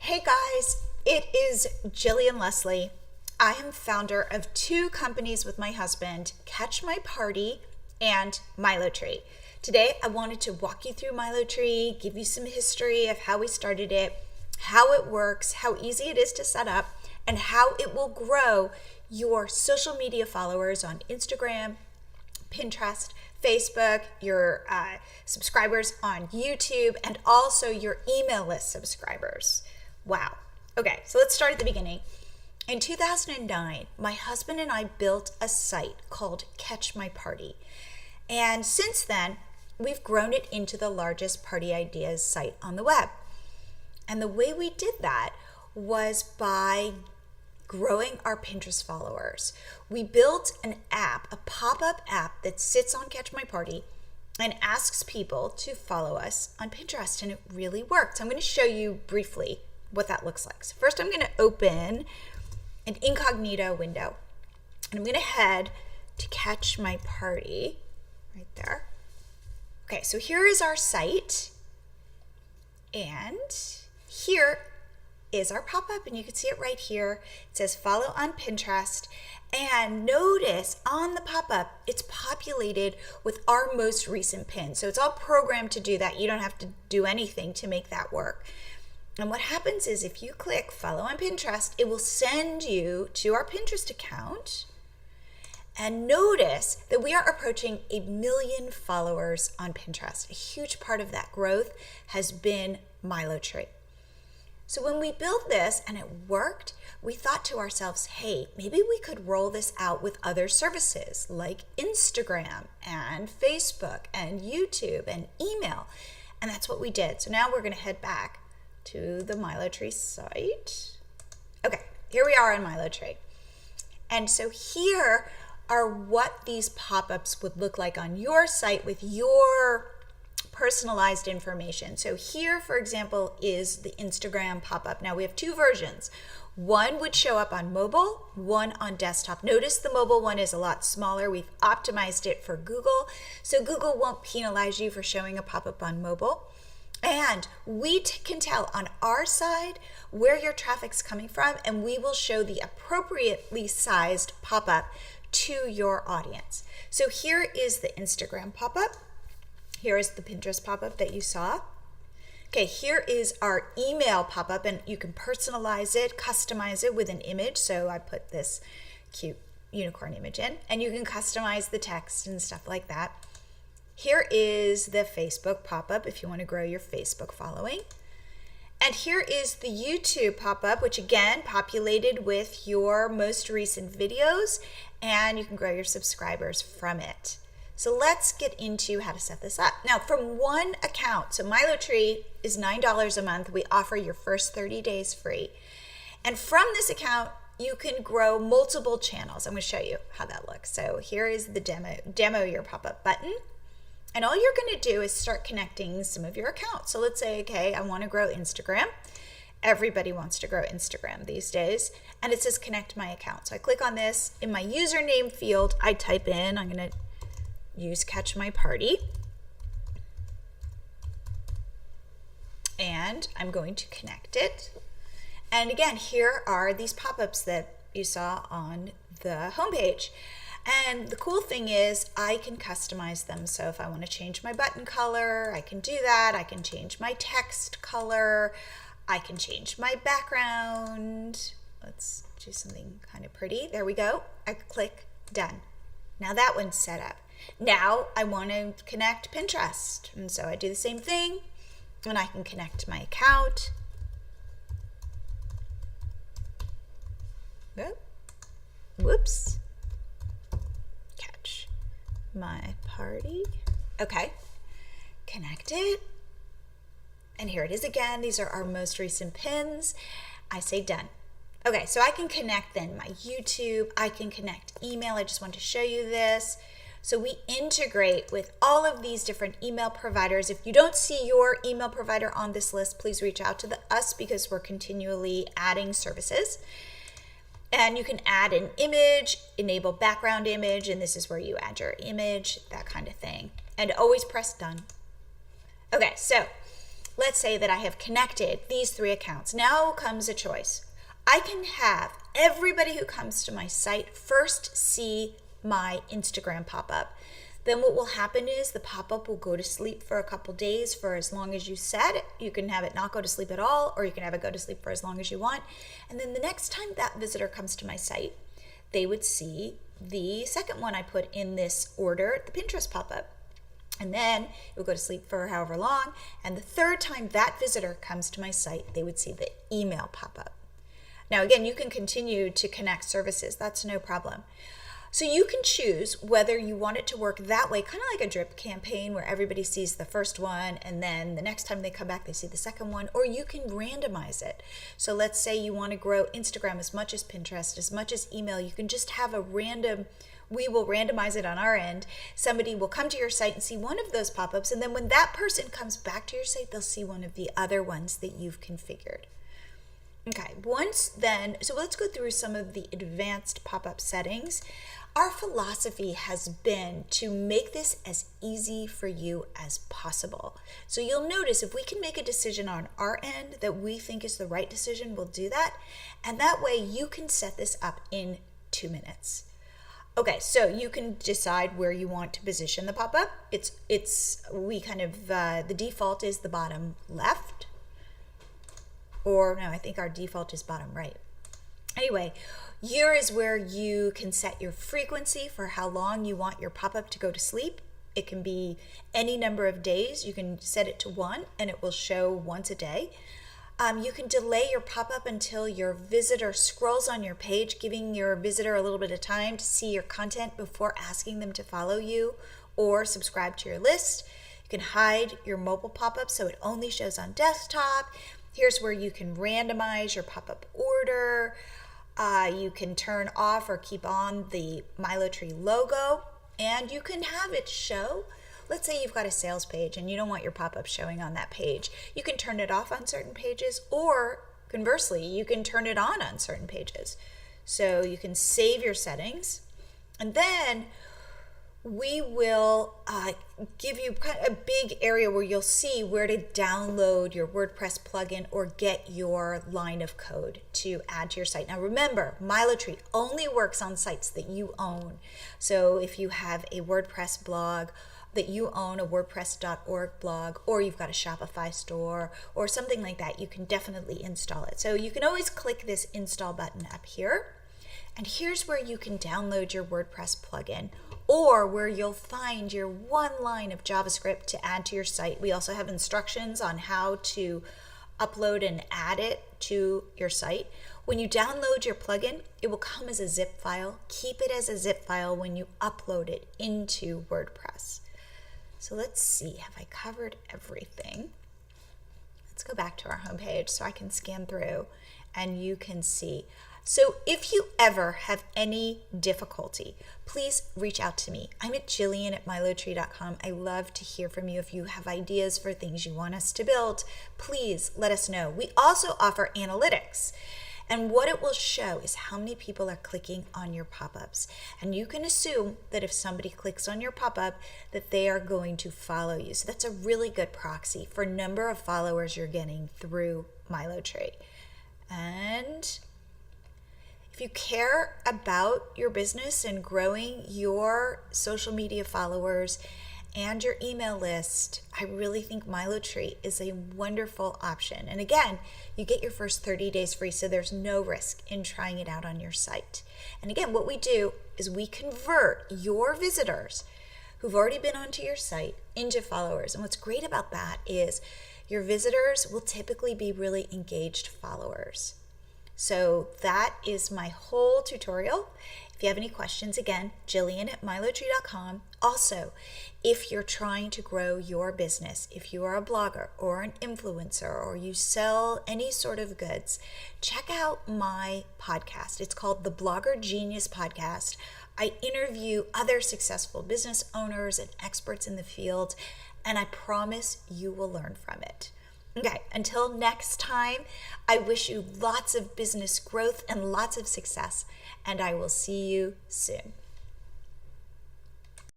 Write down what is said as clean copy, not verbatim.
Hey guys, it is Jillian Leslie. I am founder of two companies with my husband, Catch My Party and Milo Tree. Today I wanted to walk you through Milo Tree, give you some history of how we started it, how it works, how easy it is to set up, and how it will grow your social media followers on Instagram, Pinterest, Facebook, your subscribers on YouTube, and also your email list subscribers. Wow. Okay, so let's start at the beginning. In 2009, my husband and I built a site called Catch My Party. And since then, we've grown it into the largest party ideas site on the web. And the way we did that was by growing our Pinterest followers. We built an app, a pop-up app that sits on Catch My Party and asks people to follow us on Pinterest, and it really worked. I'm going to show you briefly what that looks like. So first I'm going to open an incognito window, and I'm going to head to Catch My Party right there. Okay, so here is our site, and here is our pop-up, and you can see it right here. It says follow on Pinterest, and notice on the pop-up it's populated with our most recent pin. So it's all programmed to do that. You don't have to do anything to make that work. And what happens is if you click follow on Pinterest, it will send you to our Pinterest account. And notice that we are approaching 1 million followers on Pinterest. A huge part of that growth has been Milo Tree. So when we built this and it worked, we thought to ourselves, hey, maybe we could roll this out with other services like Instagram and Facebook and YouTube and email. And that's what we did. So now we're going to head back to the Milo Tree site. Okay, here we are on Milo Tree. And so here are what these pop-ups would look like on your site with your personalized information. So here, for example, is the Instagram pop-up. Now we have two versions. One would show up on mobile, one on desktop. Notice the mobile one is a lot smaller. We've optimized it for Google, so Google won't penalize you for showing a pop-up on mobile. And we can tell on our side where your traffic's coming from, and we will show the appropriately sized pop-up to your audience. So here is the Instagram pop-up. Here is the Pinterest pop-up that you saw. Okay, here is our email pop-up, and you can personalize it, customize it with an image. So I put this cute unicorn image in, and you can customize the text and stuff like that. Here is the Facebook pop-up if you want to grow your Facebook following. And here is the YouTube pop-up, which again, populated with your most recent videos, and you can grow your subscribers from it. So let's get into how to set this up. Now from one account, so Milo Tree is $9 a month. We offer your first 30 days free. And from this account, you can grow multiple channels. I'm going to show you how that looks. So here is the demo your pop-up button. And all you're going to do is start connecting some of your accounts. So let's say, okay, I want to grow Instagram. Everybody wants to grow Instagram these days. And it says connect my account. So I click on this. In my username field, I type in, I'm going to use Catch My Party. And I'm going to connect it. And again, here are these pop-ups that you saw on the homepage. And the cool thing is I can customize them. So if I want to change my button color, I can do that. I can change my text color. I can change my background. Let's do something kind of pretty. There we go. I click done. Now that one's set up. Now I want to connect Pinterest. And so I do the same thing, and I can connect my account. Whoops. Catch My Party. Okay. Connect it. And here it is again. These are our most recent pins. I say done. Okay, so I can connect then my YouTube. I can connect email. I just want to show you this. So we integrate with all of these different email providers. If you don't see your email provider on this list, please reach out to us because we're continually adding services. And you can add an image, enable background image, and this is where you add your image, that kind of thing. And always press done. Okay, so let's say that I have connected these 3 accounts. Now comes a choice. I can have everybody who comes to my site first see my Instagram pop-up. Then what will happen is the pop-up will go to sleep for a couple days, for as long as you set it. You can have it not go to sleep at all, or you can have it go to sleep for as long as you want. And then the next time that visitor comes to my site, they would see the second one I put in this order, the Pinterest pop-up. And then it will go to sleep for however long. And the third time that visitor comes to my site, they would see the email pop-up. Now, again, you can continue to connect services. That's no problem. So you can choose whether you want it to work that way, kind of like a drip campaign where everybody sees the first one and then the next time they come back, they see the second one, or you can randomize it. So let's say you want to grow Instagram as much as Pinterest, as much as email. You can just have we will randomize it on our end. Somebody will come to your site and see one of those pop-ups, and then when that person comes back to your site, they'll see one of the other ones that you've configured. Okay, so let's go through some of the advanced pop-up settings. Our philosophy has been to make this as easy for you as possible. So you'll notice if we can make a decision on our end that we think is the right decision, we'll do that. And that way you can set this up in 2 minutes. Okay, so you can decide where you want to position the pop-up. The default is the bottom left. Or no, I think our default is bottom right. Anyway, here is where you can set your frequency for how long you want your pop-up to go to sleep. It can be any number of days. You can set it to 1 and it will show once a day. You can delay your pop-up until your visitor scrolls on your page, giving your visitor a little bit of time to see your content before asking them to follow you or subscribe to your list. You can hide your mobile pop-up so it only shows on desktop. Here's where you can randomize your pop-up order. You can turn off or keep on the MiloTree logo, and you can have it show. Let's say you've got a sales page and you don't want your pop-up showing on that page. You can turn it off on certain pages, or conversely, you can turn it on certain pages. So you can save your settings, and then we will give you kind of a big area where you'll see where to download your WordPress plugin or get your line of code to add to your site. Now remember, MiloTree only works on sites that you own. So if you have a WordPress blog that you own, a WordPress.org blog, or you've got a Shopify store or something like that, you can definitely install it. So you can always click this install button up here. And here's where you can download your WordPress plugin, or where you'll find your one line of JavaScript to add to your site. We also have instructions on how to upload and add it to your site. When you download your plugin, it will come as a zip file. Keep it as a zip file when you upload it into WordPress. So let's see, have I covered everything? Let's go back to our homepage so I can scan through and you can see. So if you ever have any difficulty, please reach out to me. I'm at Jillian@milotree.com. I love to hear from you. If you have ideas for things you want us to build, please let us know. We also offer analytics. And what it will show is how many people are clicking on your pop-ups. And you can assume that if somebody clicks on your pop-up, that they are going to follow you. So that's a really good proxy for number of followers you're getting through MiloTree. And if you care about your business and growing your social media followers and your email list, I really think MiloTree is a wonderful option. And again, you get your first 30 days free, so there's no risk in trying it out on your site. And again, what we do is we convert your visitors who've already been onto your site into followers. And what's great about that is your visitors will typically be really engaged followers. So that is my whole tutorial. If you have any questions, again, Jillian@milotree.com. Also, if you're trying to grow your business, if you are a blogger or an influencer or you sell any sort of goods, check out my podcast. It's called the Blogger Genius Podcast. I interview other successful business owners and experts in the field, and I promise you will learn from it. Okay, until next time, I wish you lots of business growth and lots of success, and I will see you soon.